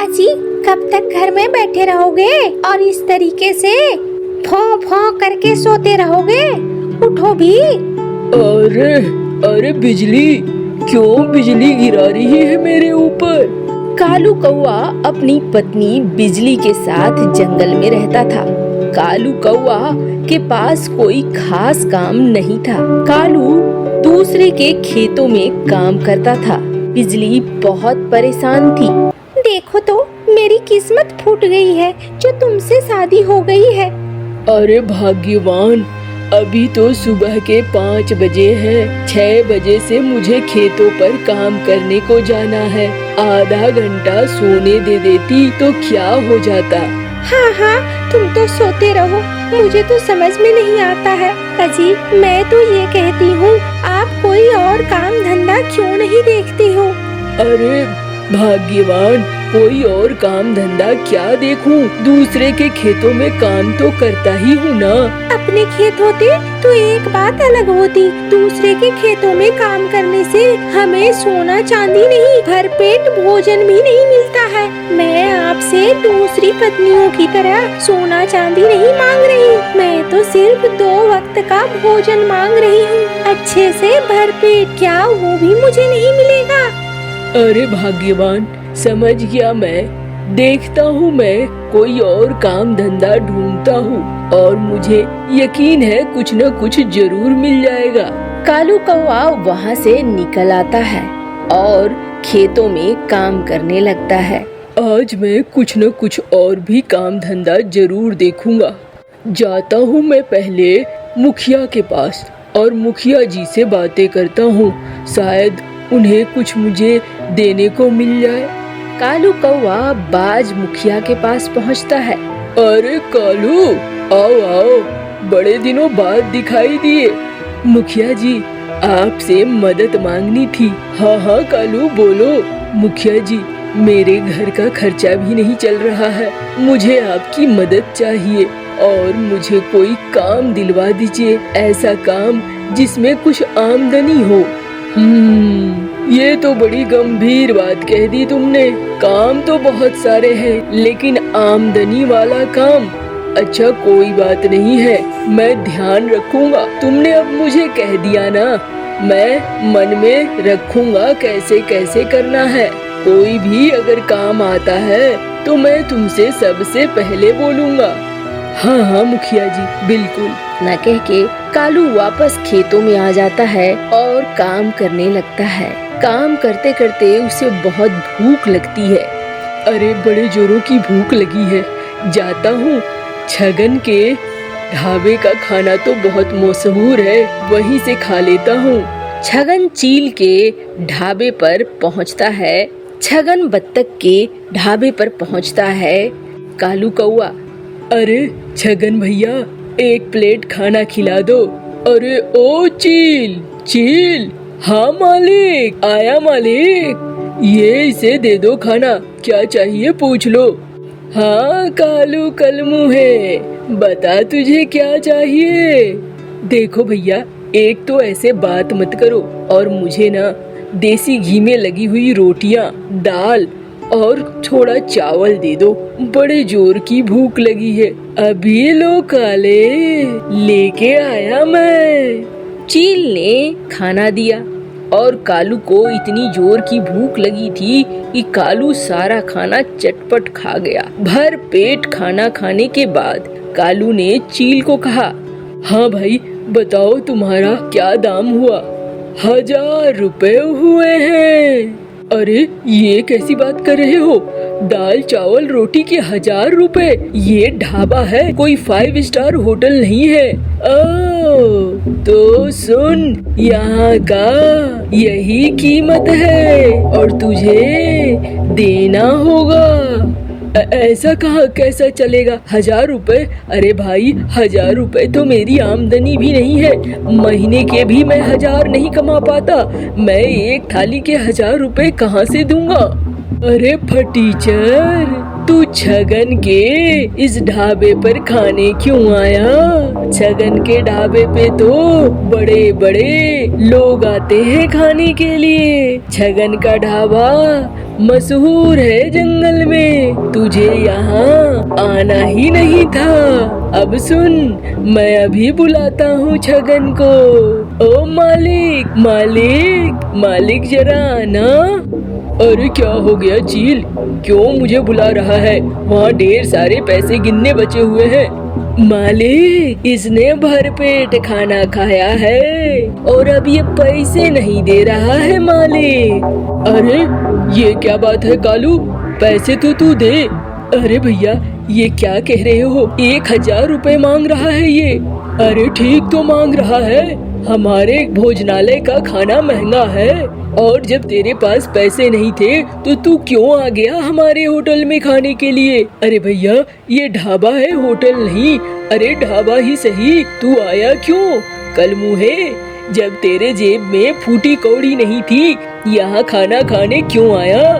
अजी कब तक घर में बैठे रहोगे और इस तरीके से भौं भौं करके सोते रहोगे? उठो भी। अरे अरे बिजली, क्यों बिजली गिरा रही है मेरे ऊपर? कालू कौआ अपनी पत्नी बिजली के साथ जंगल में रहता था। कालू कौआ के पास कोई खास काम नहीं था। कालू दूसरे के खेतों में काम करता था। बिजली बहुत परेशान थी। देखो तो मेरी किस्मत फूट गई है जो तुमसे शादी हो गई है। अरे भाग्यवान, अभी तो सुबह के 5 बजे हैं। 6 बजे से मुझे खेतों पर काम करने को जाना है। आधा घंटा सोने दे देती तो क्या हो जाता। हाँ हाँ, तुम तो सोते रहो, मुझे तो समझ में नहीं आता है। अजी मैं तो ये कहती हूँ, आप कोई और काम धंधा क्यों नहीं देखती हो? अरे भाग्यवान, कोई और काम धंधा क्या देखूं? दूसरे के खेतों में काम तो करता ही हूँ ना। अपने खेत होते तो एक बात अलग होती। दूसरे के खेतों में काम करने से हमें सोना चांदी नहीं, भरपेट भोजन भी नहीं मिलता है। मैं आपसे दूसरी पत्नियों की तरह सोना चांदी नहीं मांग रही। मैं तो सिर्फ 2 वक्त का भोजन मांग रही हूँ। अच्छे से भरपेट क्या वो भी मुझे नहीं मिलेगा? अरे भाग्यवान, समझ गया मैं। देखता हूँ, मैं कोई और काम धंधा ढूंढता हूँ और मुझे यकीन है कुछ न कुछ जरूर मिल जाएगा। कालू कौआ वहाँ से निकल आता है और खेतों में काम करने लगता है। आज मैं कुछ न कुछ और भी काम धंधा जरूर देखूंगा। जाता हूँ मैं पहले मुखिया के पास और मुखिया जी से बातें करता हूँ। शायद उन्हें कुछ मुझे देने को मिल जाए। कालू कौआ बाज मुखिया के पास पहुंचता है। अरे कालू, आओ आओ, बड़े दिनों बाद दिखाई दिए। मुखिया जी, आपसे मदद मांगनी थी। हाँ हाँ कालू, बोलो। मुखिया जी, मेरे घर का खर्चा भी नहीं चल रहा है। मुझे आपकी मदद चाहिए और मुझे कोई काम दिलवा दीजिए। ऐसा काम जिसमें कुछ आमदनी हो। ये तो बड़ी गंभीर बात कह दी तुमने। काम तो बहुत सारे हैं, लेकिन आमदनी वाला काम। अच्छा कोई बात नहीं है, मैं ध्यान रखूंगा। तुमने अब मुझे कह दिया ना, मैं मन में रखूंगा कैसे कैसे करना है। कोई भी अगर काम आता है तो मैं तुमसे सबसे पहले बोलूंगा। हाँ हाँ मुखिया जी, बिल्कुल। न कह के कालू वापस खेतों में आ जाता है और काम करने लगता है। काम करते करते उसे बहुत भूख लगती है। अरे बड़े जोरों की भूख लगी है। जाता हूँ, छगन के ढाबे का खाना तो बहुत मशहूर है, वहीं से खा लेता हूँ। छगन चील के ढाबे पर पहुँचता है। छगन बत्तख के ढाबे पर पहुँचता है। कालू कौआ, अरे छगन भैया, एक प्लेट खाना खिला दो। अरे ओ चील चील, हाँ मालिक, आया मालिक। ये इसे दे दो खाना, क्या चाहिए पूछ लो। हाँ कालू कलमुहे, बता तुझे क्या चाहिए। देखो भैया, एक तो ऐसे बात मत करो और मुझे ना देसी घी में लगी हुई रोटियां, दाल और थोड़ा चावल दे दो। बड़े जोर की भूख लगी है। अभी लो काले, लेके आया मैं। चील ने खाना दिया और कालू को इतनी जोर की भूख लगी थी कि कालू सारा खाना चटपट खा गया। भर पेट खाना खाने के बाद कालू ने चील को कहा, हाँ भाई बताओ तुम्हारा क्या दाम हुआ। 1000 रुपए हुए हैं। अरे ये कैसी बात कर रहे हो? दाल चावल रोटी के 1000 रुपए? ये ढाबा है, कोई 5 स्टार होटल नहीं है। तो सुन, यहाँ का यही कीमत है और तुझे देना होगा। ऐसा कहाँ कैसा चलेगा? 1000 रुपए? अरे भाई 1000 रुपए तो मेरी आमदनी भी नहीं है। महीने के भी मैं 1000 नहीं कमा पाता। मैं एक थाली के 1000 रुपए कहाँ से दूंगा? अरे फटीचर, तू छगन के इस ढाबे पर खाने क्यों आया? छगन के ढाबे पे तो बड़े बड़े लोग आते हैं खाने के लिए। छगन का ढाबा मशहूर है जंगल में, तुझे यहाँ आना ही नहीं था। अब सुन, मैं अभी बुलाता हूँ छगन को। ओ मालिक मालिक मालिक, जरा आना। अरे क्या हो गया चील, क्यों मुझे बुला रहा है? वहाँ ढेर सारे पैसे गिनने बचे हुए हैं। मालिक, इसने भरपेट खाना खाया है और अब ये पैसे नहीं दे रहा है मालिक। अरे ये क्या बात है कालू, पैसे तो तू दे। अरे भैया, ये क्या कह रहे हो? 1000 रुपए मांग रहा है ये। अरे ठीक तो मांग रहा है, हमारे भोजनालय का खाना महंगा है और जब तेरे पास पैसे नहीं थे तो तू क्यों आ गया हमारे होटल में खाने के लिए? अरे भैया, ये ढाबा है, होटल नहीं। अरे ढाबा ही सही, तू आया क्यों? कल मुहे, जब तेरे जेब में फूटी कौड़ी नहीं थी, यहाँ खाना खाने क्यों आया?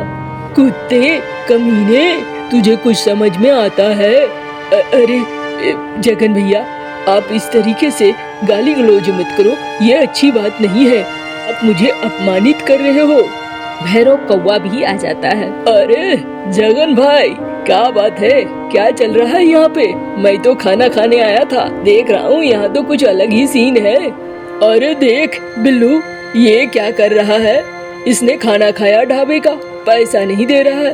कुत्ते कमीने, तुझे कुछ समझ में आता है? अरे जगन भैया, आप इस तरीके से गाली गलौज मत करो, ये अच्छी बात नहीं है। आप मुझे अपमानित कर रहे हो। भैरव कौवा भी आ जाता है। अरे जगन भाई, क्या बात है? क्या चल रहा है यहाँ पे? मैं तो खाना खाने आया था, देख रहा हूँ यहाँ तो कुछ अलग ही सीन है। अरे देख बिल्लू, ये क्या कर रहा है? इसने खाना खाया ढाबे का, पैसा नहीं दे रहा है।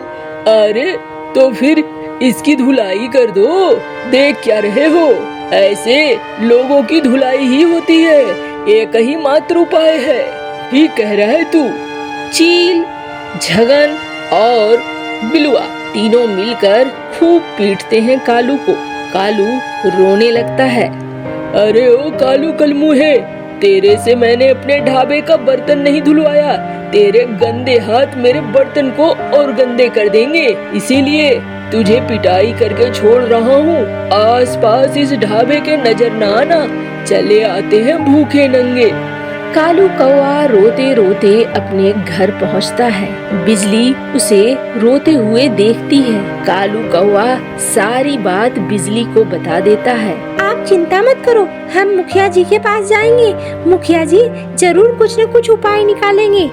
अरे तो फिर इसकी धुलाई कर दो। देख क्या रहे हो? ऐसे लोगों की धुलाई ही होती है, एक ही मात्र उपाय है। ठीक कह रहा है तू। चील, झगन और बिलुआ तीनों मिलकर खूब पीटते हैं कालू को। कालू रोने लगता है। अरे ओ कालू कलमुहे, तेरे से मैंने अपने ढाबे का बर्तन नहीं धुलवाया। तेरे गंदे हाथ मेरे बर्तन को और गंदे कर देंगे, इसीलिए तुझे पिटाई करके छोड़ रहा हूँ। आसपास इस ढाबे के नजर न आना, चले आते हैं भूखे नंगे। कालू कौवा रोते रोते अपने घर पहुँचता है। बिजली उसे रोते हुए देखती है। कालू कौवा सारी बात बिजली को बता देता है। आप चिंता मत करो, हम मुखिया जी के पास जाएंगे। मुखिया जी जरूर कुछ न कुछ उपाय निकालेंगे।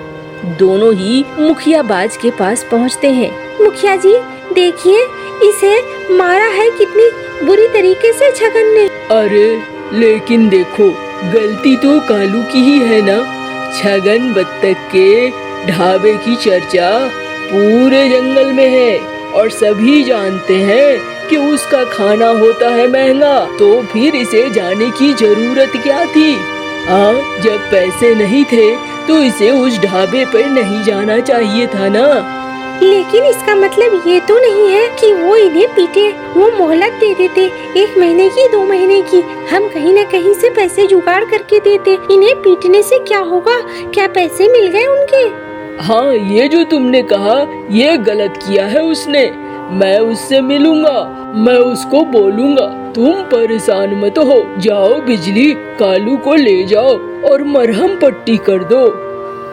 दोनों ही मुखिया बाज के पास पहुँचते हैं। मुखिया जी देखिए, इसे मारा है कितनी बुरी तरीके से छगन ने। अरे लेकिन देखो, गलती तो कालू की ही है ना। छगन बत्तख के ढाबे की चर्चा पूरे जंगल में है और सभी जानते हैं कि उसका खाना होता है महंगा, तो फिर इसे जाने की जरूरत क्या थी? हाँ, जब पैसे नहीं थे तो इसे उस ढाबे पर नहीं जाना चाहिए था ना। लेकिन इसका मतलब ये तो नहीं है कि वो इन्हें पीटे। वो मोहलत दे देते, 1 महीने की, 2 महीने की। हम कहीं न कहीं से पैसे जुगाड़ करके देते। इन्हें पीटने से क्या होगा? क्या पैसे मिल गए उनके? हाँ, ये जो तुमने कहा, ये गलत किया है उसने। मैं उससे मिलूंगा, मैं उसको बोलूंगा। तुम परेशान मत हो। जाओ बिजली, कालू को ले जाओ और मरहम पट्टी कर दो।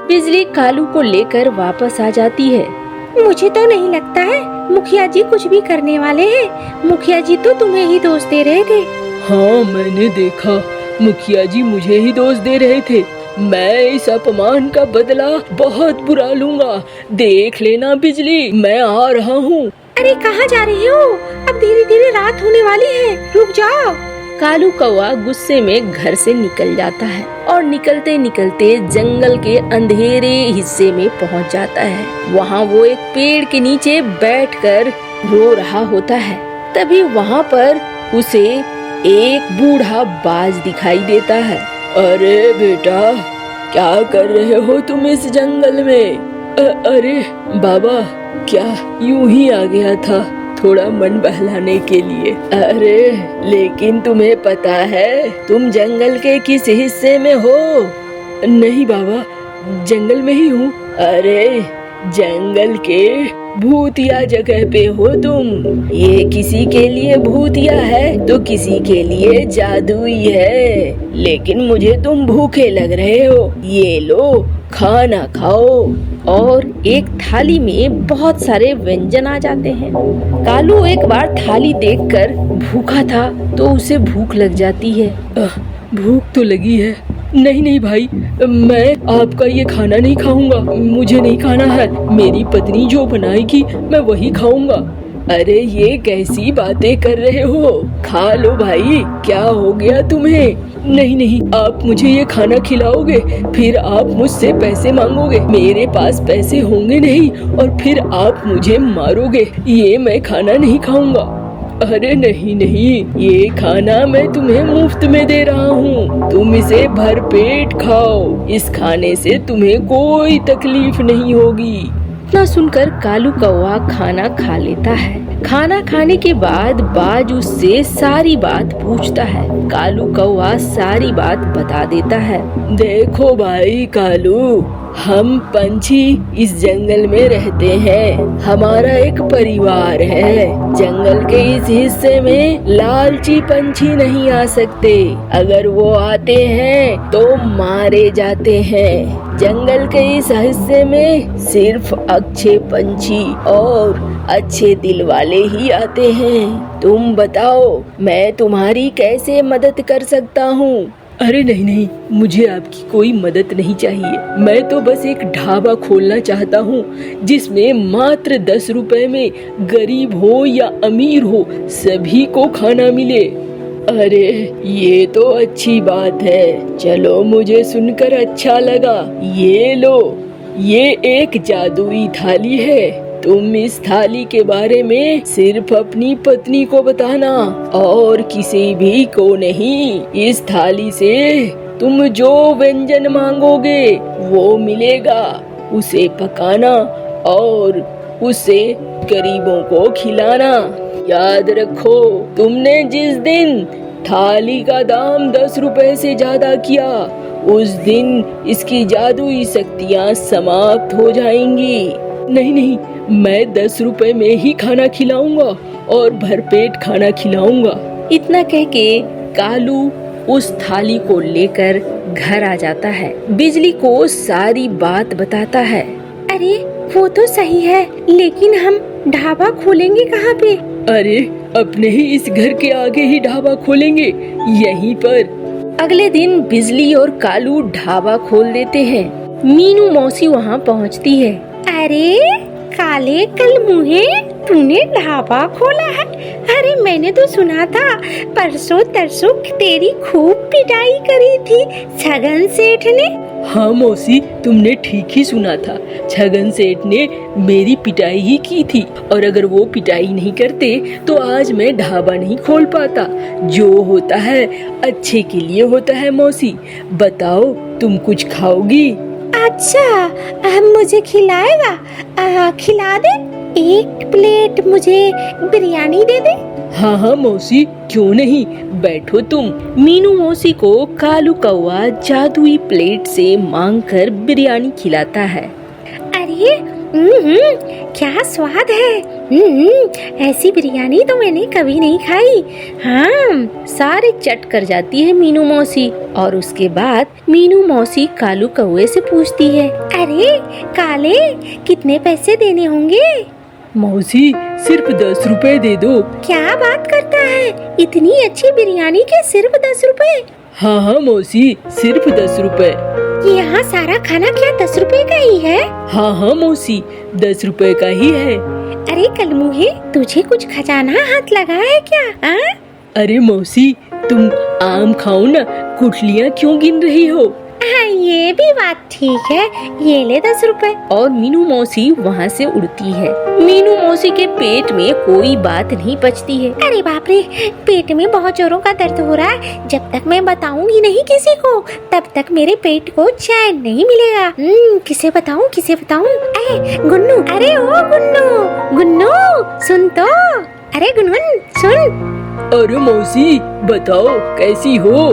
बिजली कालू को लेकर वापस आ जाती है। मुझे तो नहीं लगता है मुखिया जी कुछ भी करने वाले हैं। मुखिया जी तो तुम्हें ही दोष दे रहे थे। हाँ, मैंने देखा, मुखिया जी मुझे ही दोष दे रहे थे। मैं इस अपमान का बदला बहुत बुरा लूंगा। देख लेना बिजली, मैं आ रहा हूँ। अरे कहाँ जा रहे हो? अब धीरे धीरे रात होने वाली है, रुक जाओ। कालू कौवा गुस्से में घर से निकल जाता है और निकलते निकलते जंगल के अंधेरे हिस्से में पहुंच जाता है। वहां वो एक पेड़ के नीचे बैठकर रो रहा होता है। तभी वहां पर उसे एक बूढ़ा बाज दिखाई देता है। अरे बेटा, क्या कर रहे हो तुम इस जंगल में? अरे बाबा, क्या यूं ही आ गया था थोड़ा मन बहलाने के लिए। अरे लेकिन तुम्हें पता है तुम जंगल के किस हिस्से में हो? नहीं बाबा, जंगल में ही हूँ। अरे जंगल के भूतिया जगह पे हो तुम। ये किसी के लिए भूतिया है तो किसी के लिए जादुई है। लेकिन मुझे तुम भूखे लग रहे हो, ये लो खाना खाओ। और एक थाली में बहुत सारे व्यंजन आ जाते हैं। कालू एक बार थाली देखकर भूखा था तो उसे भूख लग जाती है। भूख तो लगी है, नहीं नहीं भाई, मैं आपका ये खाना नहीं खाऊंगा, मुझे नहीं खाना है। मेरी पत्नी जो बनाएगी मैं वही खाऊंगा। अरे ये कैसी बातें कर रहे हो, खा लो भाई, क्या हो गया तुम्हें? नहीं नहीं, आप मुझे ये खाना खिलाओगे, फिर आप मुझसे पैसे मांगोगे, मेरे पास पैसे होंगे नहीं, और फिर आप मुझे मारोगे। ये मैं खाना नहीं खाऊंगा। अरे नहीं नहीं, ये खाना मैं तुम्हें मुफ्त में दे रहा हूँ, तुम इसे भर पेट खाओ, इस खाने से तुम्हें कोई तकलीफ नहीं होगी। इतना सुनकर कालू कौवा खाना खा लेता है। खाना खाने के बाद बाज उससे सारी बात पूछता है। कालू कौवा सारी बात बता देता है। देखो भाई कालू, हम पंछी इस जंगल में रहते हैं, हमारा एक परिवार है। जंगल के इस हिस्से में लालची पंछी नहीं आ सकते, अगर वो आते हैं तो मारे जाते हैं। जंगल के इस हिस्से में सिर्फ अच्छे पंछी और अच्छे दिल वाले ही आते हैं। तुम बताओ, मैं तुम्हारी कैसे मदद कर सकता हूँ? अरे नहीं नहीं, मुझे आपकी कोई मदद नहीं चाहिए। मैं तो बस एक ढाबा खोलना चाहता हूँ जिसमें मात्र 10 रुपए में गरीब हो या अमीर हो सभी को खाना मिले। अरे ये तो अच्छी बात है, चलो मुझे सुनकर अच्छा लगा। ये लो, ये एक जादुई थाली है। तुम इस थाली के बारे में सिर्फ अपनी पत्नी को बताना और किसी भी को नहीं। इस थाली से तुम जो व्यंजन मांगोगे वो मिलेगा। उसे पकाना और उसे गरीबों को खिलाना। याद रखो, तुमने जिस दिन थाली का दाम 10 रुपए से ज्यादा किया, उस दिन इसकी जादुई शक्तियाँ समाप्त हो जाएंगी। नहीं नहीं, मैं 10 रुपए में ही खाना खिलाऊंगा और भरपेट खाना खिलाऊंगा। इतना कह के कालू उस थाली को लेकर घर आ जाता है। बिजली को सारी बात बताता है। अरे वो तो सही है, लेकिन हम ढाबा खोलेंगे कहाँ पे? अरे अपने ही इस घर के आगे ही ढाबा खोलेंगे, यहीं पर। अगले दिन बिजली और कालू ढाबा खोल देते हैं। मीनू मौसी वहाँ पहुँचती है। अरे काले कल मुहे, तूने ढाबा खोला है? अरे मैंने तो सुना था परसों तरसों तेरी खूब पिटाई करी थी छगन सेठ ने। हाँ मौसी, तुमने ठीक ही सुना था, छगन सेठ ने मेरी पिटाई ही की थी, और अगर वो पिटाई नहीं करते तो आज मैं ढाबा नहीं खोल पाता। जो होता है अच्छे के लिए होता है। मौसी बताओ, तुम कुछ खाओगी? अच्छा, मुझे खिलाएगा? खिला दे, एक प्लेट मुझे बिरयानी दे दे। हाँ हाँ मौसी, क्यों नहीं, बैठो तुम। मीनू मौसी को कालू कौवा जादुई प्लेट से मांगकर बिरयानी खिलाता है। अरे क्या स्वाद है। ऐसी बिरयानी तो मैंने कभी नहीं खाई। हाँ, सारे चट कर जाती है मीनू मौसी। और उसके बाद मीनू मौसी कालू कौवे से पूछती है, अरे काले, कितने पैसे देने होंगे? मौसी सिर्फ 10 रुपए दे दो। क्या बात करता है, इतनी अच्छी बिरयानी के सिर्फ 10 रुपए? हाँ हाँ मौसी, सिर्फ 10 रुपए। यहाँ सारा खाना क्या 10 रुपए का ही है? हाँ हाँ मौसी, 10 रुपए का ही है। अरे कलमुहे, तुझे कुछ खजाना हाथ लगा है क्या? आ? अरे मौसी, तुम आम खाओ ना, गुठलियाँ क्यों गिन रही हो? हाँ, ये भी बात ठीक है, ये ले 10 रुपए। और मीनू मौसी वहाँ से उड़ती है। मीनू मौसी के पेट में कोई बात नहीं पचती है। अरे बाप रे, पेट में बहुत जोरों का दर्द हो रहा है। जब तक मैं बताऊंगी नहीं किसी को, तब तक मेरे पेट को चैन नहीं मिलेगा। किसे बताऊं, किसे बताऊं? गुन्नू, अरे ओ गुन्नू, गुन्नू सुन तो। अरे गुनगुन सुन। अरे मौसी बताओ, कैसी हो?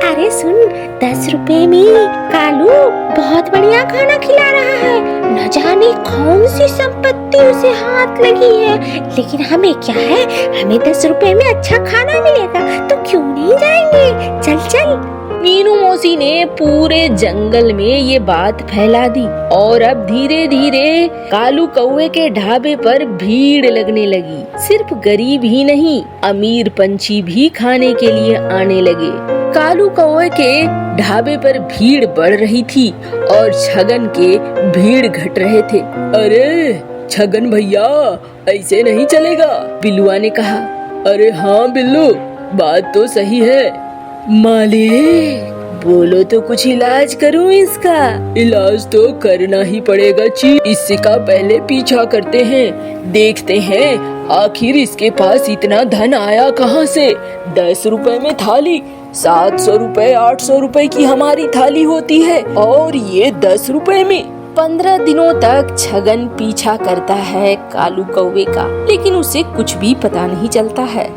अरे सुन, 10 रुपए में कालू बहुत बढ़िया खाना खिला रहा है। न जाने कौन सी संपत्ति उसे हाथ लगी है, लेकिन हमें क्या है, हमें 10 रुपए में अच्छा खाना मिलेगा तो क्यों नहीं जाएंगे। चल चल। मीनू मौसी ने पूरे जंगल में ये बात फैला दी और अब धीरे धीरे कालू कौवे के ढाबे पर भीड़ लगने लगी। सिर्फ गरीब ही नहीं, अमीर पंछी भी खाने के लिए आने लगे। कालू कौवे के ढाबे पर भीड़ बढ़ रही थी और छगन के भीड़ घट रहे थे। अरे छगन भैया, ऐसे नहीं चलेगा, बिल्लुआ ने कहा। अरे हाँ बिल्लू, बात तो सही है। मालिक बोलो तो कुछ इलाज करूं इसका। इलाज तो करना ही पड़ेगा ची। इससे का पहले पीछा करते हैं, देखते हैं आखिर इसके पास इतना धन आया कहाँ से। 10 रुपए में थाली, 700 रुपए 800 रुपए की हमारी थाली होती है और ये 10 रुपए में। 15 दिनों तक छगन पीछा करता है कालू कौवे का, लेकिन उसे कुछ भी पता नहीं चलता है।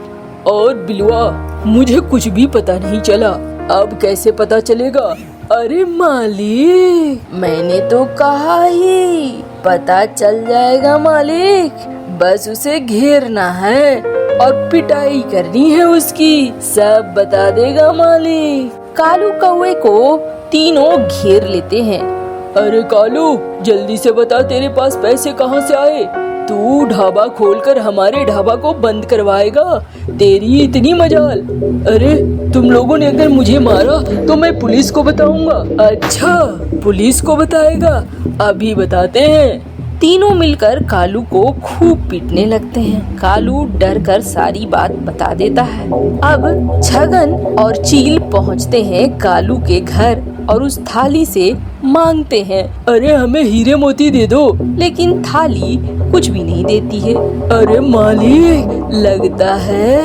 और बिलुआ, मुझे कुछ भी पता नहीं चला, अब कैसे पता चलेगा? अरे मालिक, मैंने तो कहा ही पता चल जाएगा मालिक, बस उसे घेरना है और पिटाई करनी है उसकी, सब बता देगा मालिक। कालू कौवे को तीनों घेर लेते हैं। अरे कालू, जल्दी से बता, तेरे पास पैसे कहाँ से आए? तू ढाबा खोलकर हमारे ढाबा को बंद करवाएगा? तेरी इतनी मजाल। अरे तुम लोगों ने अगर मुझे मारा तो मैं पुलिस को बताऊंगा। अच्छा, पुलिस को बताएगा? अभी बताते हैं। तीनों मिलकर कालू को खूब पीटने लगते हैं। कालू डर कर सारी बात बता देता है। अब छगन और चील पहुँचते हैं कालू के घर और उस थाली से मांगते हैं। अरे हमें हीरे मोती दे दो। लेकिन थाली कुछ भी नहीं देती है। अरे मालिक, लगता है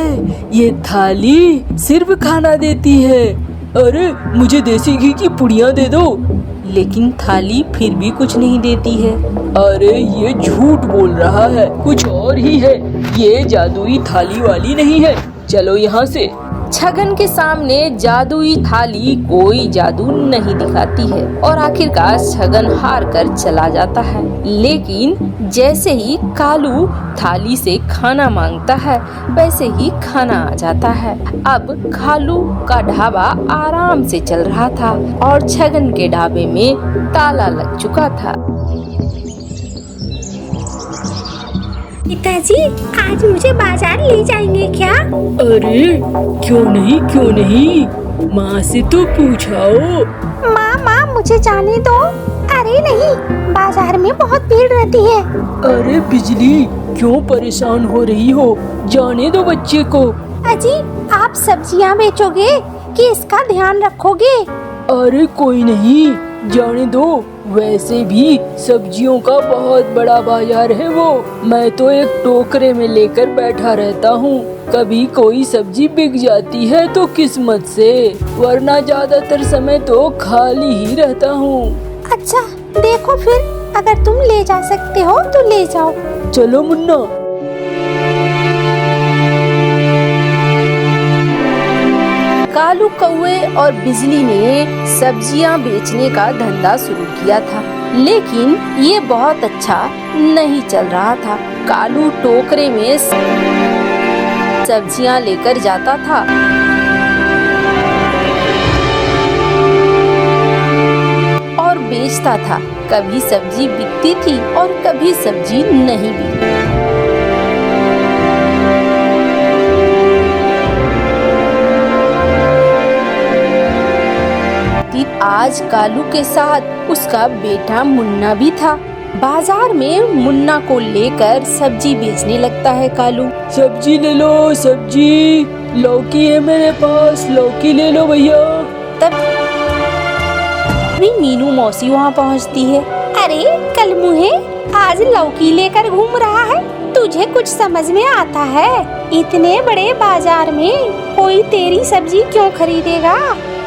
ये थाली सिर्फ खाना देती है। अरे मुझे देसी घी की पुड़िया दे दो। लेकिन थाली फिर भी कुछ नहीं देती है। अरे ये झूठ बोल रहा है, कुछ और ही है, ये जादुई थाली वाली नहीं है, चलो यहाँ से। छगन के सामने जादुई थाली कोई जादू नहीं दिखाती है और आखिरकार छगन हार कर चला जाता है। लेकिन जैसे ही कालू थाली से खाना मांगता है, वैसे ही खाना आ जाता है। अब कालू का ढाबा आराम से चल रहा था और छगन के ढाबे में ताला लग चुका था। पिताजी, आज मुझे बाजार ले जाएंगे क्या? अरे क्यों नहीं, माँ से तो पूछाओ। माँ मुझे जाने दो। अरे नहीं, बाजार में बहुत भीड़ रहती है। अरे बिजली, क्यों परेशान हो रही हो, जाने दो बच्चे को। अजी, आप सब्जियाँ बेचोगे कि इसका ध्यान रखोगे? अरे कोई नहीं, जाने दो, वैसे भी सब्जियों का बहुत बड़ा बाजार है वो। मैं तो एक टोकरे में लेकर बैठा रहता हूँ, कभी कोई सब्जी बिक जाती है तो किस्मत से, वरना ज्यादातर समय तो खाली ही रहता हूँ। अच्छा, देखो फिर, अगर तुम ले जा सकते हो तो ले जाओ। चलो मुन्ना। कालू कौवे और बिजली ने सब्जियां बेचने का धंधा शुरू किया था, लेकिन ये बहुत अच्छा नहीं चल रहा था। कालू टोकरे में सब्जियां लेकर जाता था और बेचता था। कभी सब्जी बिकती थी और कभी सब्जी नहीं बिकती। आज कालू के साथ उसका बेटा मुन्ना भी था। बाजार में मुन्ना को लेकर सब्जी बेचने लगता है कालू। सब्जी ले लो, सब्जी, लौकी है मेरे पास, लौकी ले लो भैया। तब मीनू मौसी वहाँ पहुँचती है। अरे कल मुहे, आज लौकी लेकर घूम रहा है, तुझे कुछ समझ में आता है? इतने बड़े बाजार में कोई तेरी सब्जी क्यों खरीदेगा?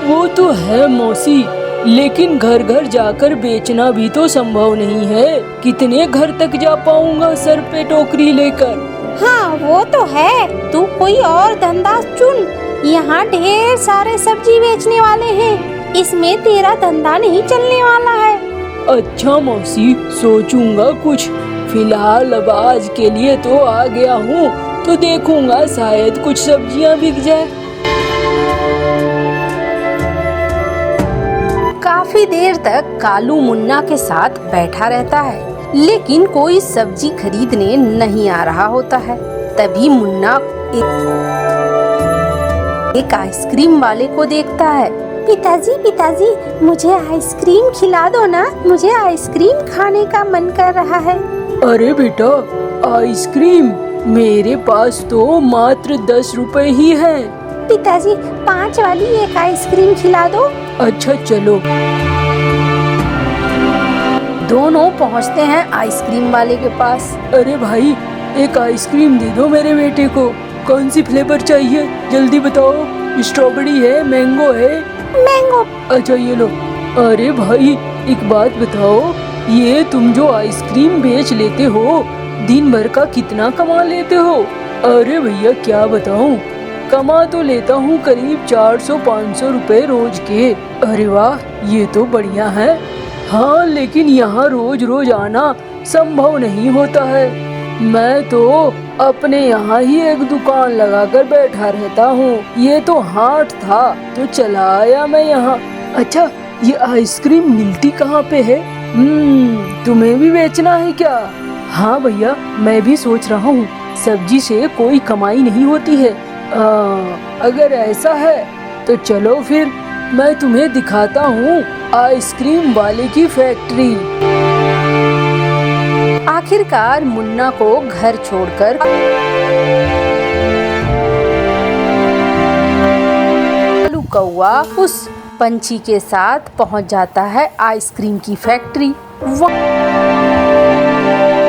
वो तो है मौसी, लेकिन घर घर जाकर बेचना भी तो संभव नहीं है। कितने घर तक जा पाऊंगा सर पे टोकरी लेकर? हाँ वो तो है, तू कोई और धंधा चुन। यहाँ ढेर सारे सब्जी बेचने वाले हैं, इसमें तेरा धंधा नहीं चलने वाला है। अच्छा मौसी, सोचूंगा कुछ। फिलहाल अब आज के लिए तो आ गया हूँ, तो देखूंगा शायद कुछ सब्जियाँ बिक जाए। काफी देर तक कालू मुन्ना के साथ बैठा रहता है, लेकिन कोई सब्जी खरीदने नहीं आ रहा होता है। तभी मुन्ना एक आइसक्रीम वाले को देखता है। पिताजी, मुझे आइसक्रीम खिला दो ना, मुझे आइसक्रीम खाने का मन कर रहा है। अरे बेटा, आइसक्रीम मेरे पास तो मात्र 10 रुपए ही है। पिताजी, 5 वाली एक आइसक्रीम खिला दो। अच्छा चलो। दोनों पहुंचते हैं आइसक्रीम वाले के पास। अरे भाई, एक आइसक्रीम दे दो मेरे बेटे को। कौन सी फ्लेवर चाहिए, जल्दी बताओ। स्ट्रॉबेरी है, मैंगो है? मैंगो। अच्छा ये लो। अरे भाई, एक बात बताओ, ये तुम जो आइसक्रीम बेच लेते हो, दिन भर का कितना कमा लेते हो? अरे भैया क्या बताऊं, कमा तो लेता हूँ करीब 400-500 रुपए रोज के। अरे वाह, ये तो बढ़िया है। हाँ, लेकिन यहाँ रोज रोज आना संभव नहीं होता है। मैं तो अपने यहाँ ही एक दुकान लगाकर बैठा रहता हूँ। ये तो हाट था तो चला आया मैं यहाँ। अच्छा, ये आइसक्रीम मिलती कहाँ पे है? तुम्हें भी बेचना है क्या? हाँ भैया, मैं भी सोच रहा हूँ, सब्जी से कोई कमाई नहीं होती है। अगर ऐसा है तो चलो फिर मैं तुम्हें दिखाता हूँ आइसक्रीम वाले की फैक्ट्री। आखिरकार मुन्ना को घर छोड़कर कालू कौआ उस पंछी के साथ पहुंच जाता है आइसक्रीम की फैक्ट्री।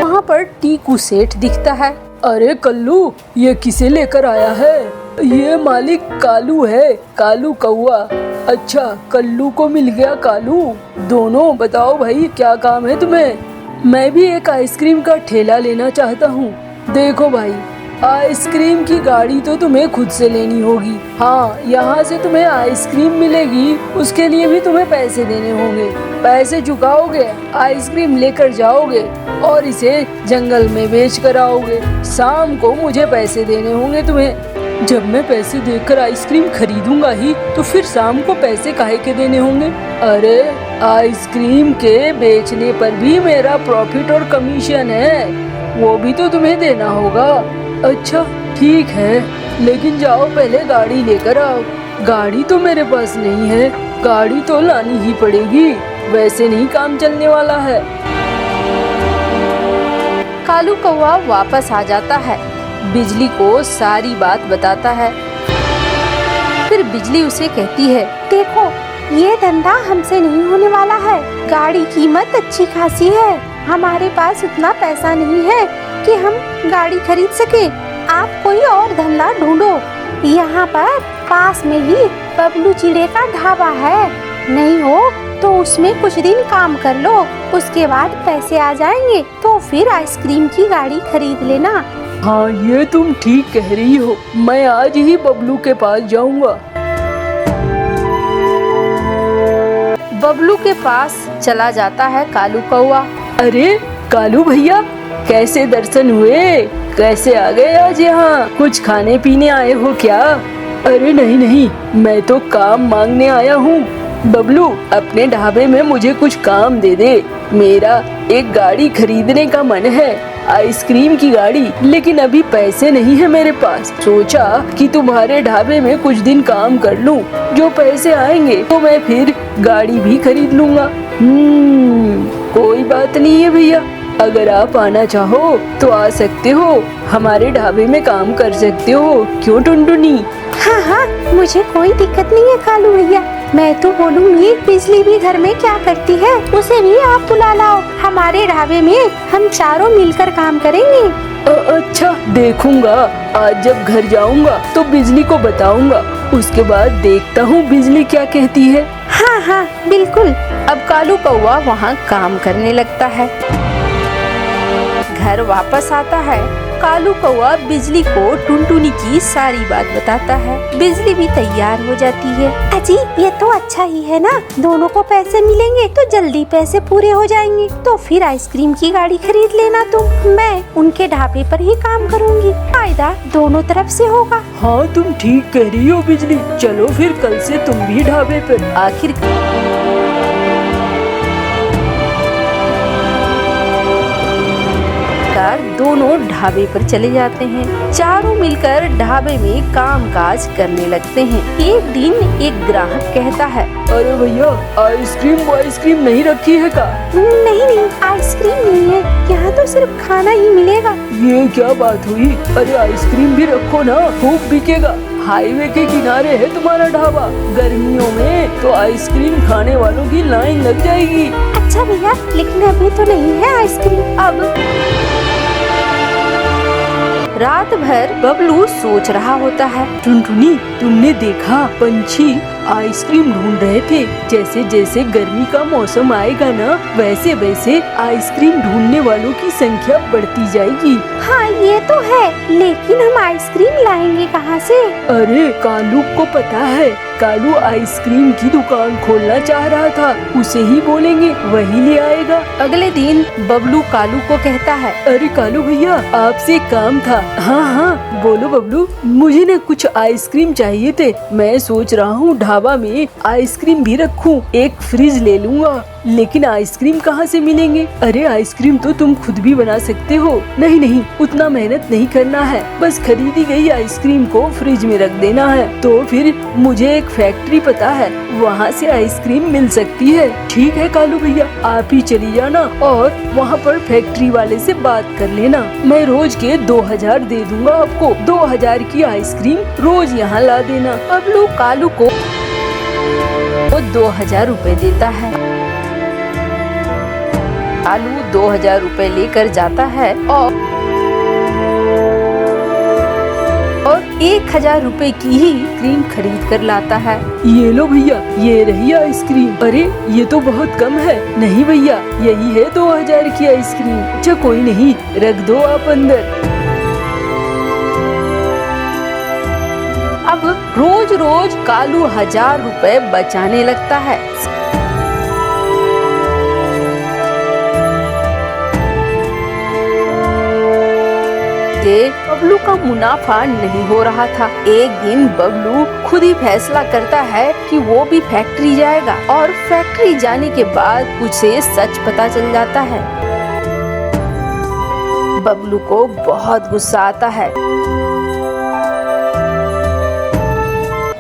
वहाँ पर टीकू सेठ दिखता है। अरे कल्लू, ये किसे लेकर आया है? ये मालिक कालू है, कालू कौआ। अच्छा, कल्लू को मिल गया कालू। दोनों बताओ भाई, क्या काम है तुम्हें? मैं भी एक आइसक्रीम का ठेला लेना चाहता हूँ। देखो भाई, आइसक्रीम की गाड़ी तो तुम्हें खुद से लेनी होगी। हाँ, यहाँ से तुम्हें आइसक्रीम मिलेगी, उसके लिए भी तुम्हें पैसे देने होंगे। पैसे चुकाओगे, आइसक्रीम लेकर जाओगे और इसे जंगल में बेच कर आओगे। शाम को मुझे पैसे देने होंगे तुम्हें। जब मैं पैसे देकर आइसक्रीम खरीदूंगा ही तो फिर शाम को पैसे काहे के देने होंगे? अरे, आइसक्रीम के बेचने पर भी मेरा प्रॉफिट और कमीशन है, वो भी तो तुम्हें देना होगा। अच्छा ठीक है, लेकिन जाओ पहले गाड़ी लेकर आओ। गाड़ी तो मेरे पास नहीं है, गाड़ी तो लानी ही पड़ेगी, वैसे नहीं काम चलने वाला है। कालू कौआ वापस आ जाता है, बिजली को सारी बात बताता है। फिर बिजली उसे कहती है, देखो ये धंधा हमसे नहीं होने वाला है। गाड़ी कीमत अच्छी खासी है, हमारे पास उतना पैसा नहीं है कि हम गाड़ी खरीद सके। आप कोई और धंधा ढूंढो। यहाँ पर पास में ही बबलू चिड़े का ढाबा है, नहीं हो तो उसमें कुछ दिन काम कर लो, उसके बाद पैसे आ जाएंगे तो फिर आइसक्रीम की गाड़ी खरीद लेना। हाँ, ये तुम ठीक कह रही हो, मैं आज ही बबलू के पास जाऊंगा। बबलू के पास चला जाता है कालू कौआ। अरे कालू भैया, कैसे दर्शन हुए? कैसे आ गए आज यहाँ? कुछ खाने पीने आए हो क्या? अरे नहीं, मैं तो काम मांगने आया हूँ। बबलू, अपने ढाबे में मुझे कुछ काम दे दे। मेरा एक गाड़ी खरीदने का मन है, आइसक्रीम की गाड़ी, लेकिन अभी पैसे नहीं है मेरे पास। सोचा कि तुम्हारे ढाबे में कुछ दिन काम कर लूं, जो पैसे आएंगे तो मैं फिर गाड़ी भी खरीद लूंगा। कोई बात नहीं है भैया, अगर आप आना चाहो तो आ सकते हो, हमारे ढाबे में काम कर सकते हो। क्यों टुनटुनी? हाँ, मुझे कोई दिक्कत नहीं है कालू भैया। मैं तो बोलूँगी बिजली भी घर में क्या करती है, उसे भी आप बुला लाओ। हमारे ढाबे में हम चारों मिलकर काम करेंगे। अच्छा, देखूंगा। आज जब घर जाऊंगा तो बिजली को बताऊंगा, उसके बाद देखता हूँ बिजली क्या कहती है। हाँ, बिल्कुल। अब कालू कौआ वहाँ काम करने लगता है। घर वापस आता है, कालू कौआ बिजली को टुनटुनी की सारी बात बताता है। बिजली भी तैयार हो जाती है। अजी, ये तो अच्छा ही है ना, दोनों को पैसे मिलेंगे तो जल्दी पैसे पूरे हो जाएंगे, तो फिर आइसक्रीम की गाड़ी खरीद लेना तुम। मैं उनके ढाबे पर ही काम करूँगी, फायदा दोनों तरफ से होगा। हाँ, तुम ठीक कह रही हो बिजली। चलो फिर कल से तुम भी ढाबे पर। आखिरकार दोनों ढाबे पर चले जाते हैं। चारों मिलकर ढाबे में कामकाज करने लगते हैं। एक दिन एक ग्राहक कहता है, अरे भैया, आइसक्रीम नहीं रखी है का? नहीं, आइसक्रीम नहीं है, यहाँ तो सिर्फ खाना ही मिलेगा। ये क्या बात हुई? अरे आइसक्रीम भी रखो ना, खूब बिकेगा। हाईवे के किनारे है तुम्हारा ढाबा, गर्मियों में तो आइसक्रीम खाने वालों की लाइन लग जाएगी। अच्छा भैया, लेकिन अभी तो नहीं है आइसक्रीम। अब रात भर बबलू सोच रहा होता है। टुनटुनी, तुमने देखा पंछी आइसक्रीम ढूंढ रहे थे। जैसे जैसे गर्मी का मौसम आएगा ना, वैसे वैसे आइसक्रीम ढूंढने वालों की संख्या बढ़ती जाएगी। हाँ ये तो है, लेकिन हम आइसक्रीम लाएंगे कहाँ से? अरे कालू को पता है, कालू आइसक्रीम की दुकान खोलना चाह रहा था, उसे ही बोलेंगे, वही ले आएगा। अगले दिन बबलू कालू को कहता है, अरे कालू भैया, आपसे एक काम था। हाँ, बोलो बबलू। मुझे न कुछ आइसक्रीम चाहिए थे। मैं सोच रहा हूँ ढाबा में आइसक्रीम भी रखूं, एक फ्रिज ले लूंगा। लेकिन आइसक्रीम कहाँ से मिलेंगे? अरे आइसक्रीम तो तुम खुद भी बना सकते हो। नहीं, उतना मेहनत नहीं करना है, बस खरीदी गई आइसक्रीम को फ्रिज में रख देना है। तो फिर मुझे एक फैक्ट्री पता है, वहाँ से आइसक्रीम मिल सकती है। ठीक है कालू भैया, आप ही चली जाना और वहाँ पर फैक्ट्री वाले से बात कर लेना। मैं रोज के 2000 दे दूंगा आपको। 2000 की आइसक्रीम रोज यहाँ ला देना। बबलू कालू को 2000 रुपए देता है। कालू 2000 रुपए लेकर जाता है और 1000 रुपए की ही क्रीम खरीद कर लाता है। ये लो भैया, ये रही आइसक्रीम। अरे ये तो बहुत कम है। नहीं भैया, यही है 2000 की आइसक्रीम। अच्छा कोई नहीं, रख दो आप अंदर। अब रोज रोज कालू 1000 रुपए बचाने लगता है। बबलू का मुनाफा नहीं हो रहा था। एक दिन बबलू खुद ही फैसला करता है कि वो भी फैक्ट्री जाएगा और फैक्ट्री जाने के बाद उसे सच पता चल जाता है। बबलू को बहुत गुस्सा आता है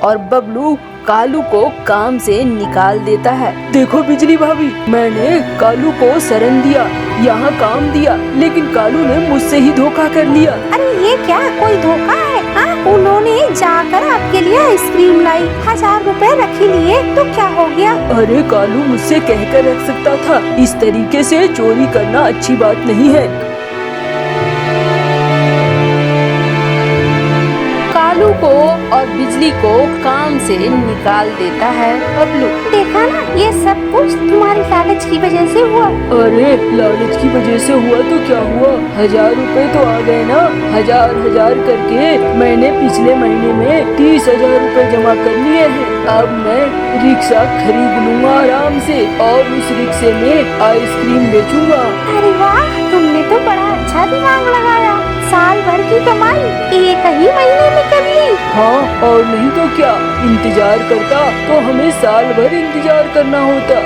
और बबलू कालू को काम से निकाल देता है। देखो बिजली भाभी, मैंने कालू को शरण दिया, यहाँ काम दिया, लेकिन कालू ने मुझसे ही धोखा कर लिया। अरे ये क्या कोई धोखा है? हाँ, उन्होंने जाकर आपके लिए आइसक्रीम लाई, 1000 रुपए रख ही लिए तो क्या हो गया? अरे कालू मुझसे कहकर रख सकता था। इस तरीके से चोरी करना अच्छी बात नहीं है। कालू को और बिजली को काम से निकाल देता है बबलू। देखा ना, ये सब कुछ तुम्हारी लालच की वजह से हुआ। अरे लालच की वजह से हुआ तो क्या हुआ? 1000 रुपए तो आ गए ना। 1000 करके मैंने पिछले महीने में 30,000 रुपए जमा कर लिए हैं। अब मैं रिक्शा खरीद लूंगा आराम से और उस रिक्शे में आइसक्रीम बेचूंगा। अरे वाह, तुमने तो बड़ा अच्छा दिमाग लगाया। साल भर की कमाई एक ही महीने में कर ली। हाँ, और नहीं तो क्या। इंतजार करता तो हमें साल भर इंतजार करना होता।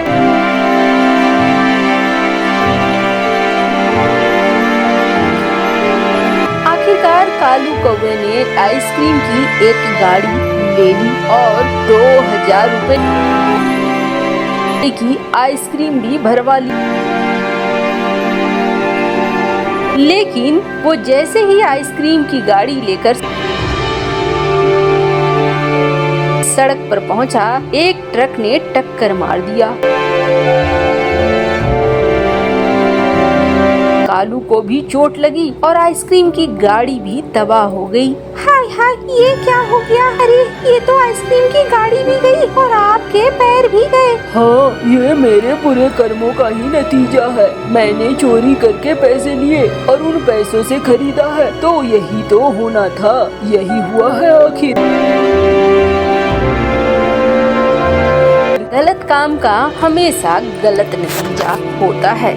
आखिरकार कालू कौवे ने आइसक्रीम की एक गाड़ी ले ली और 2000 रुपए की आइसक्रीम भी भरवा ली। लेकिन वो जैसे ही आइसक्रीम की गाड़ी लेकर सड़क पर पहुंचा, एक ट्रक ने टक्कर मार दिया। कालू को भी चोट लगी और आइसक्रीम की गाड़ी भी तबाह हो गई। हाय हाय, ये क्या हो गया? अरे ये तो आइसक्रीम की गाड़ी भी गई और आपके पैर भी गए। हाँ, ये मेरे बुरे कर्मों का ही नतीजा है। मैंने चोरी करके पैसे लिए और उन पैसों से खरीदा है, तो यही तो होना था। यही हुआ है आखिर। गलत काम का हमेशा गलत नतीजा होता है।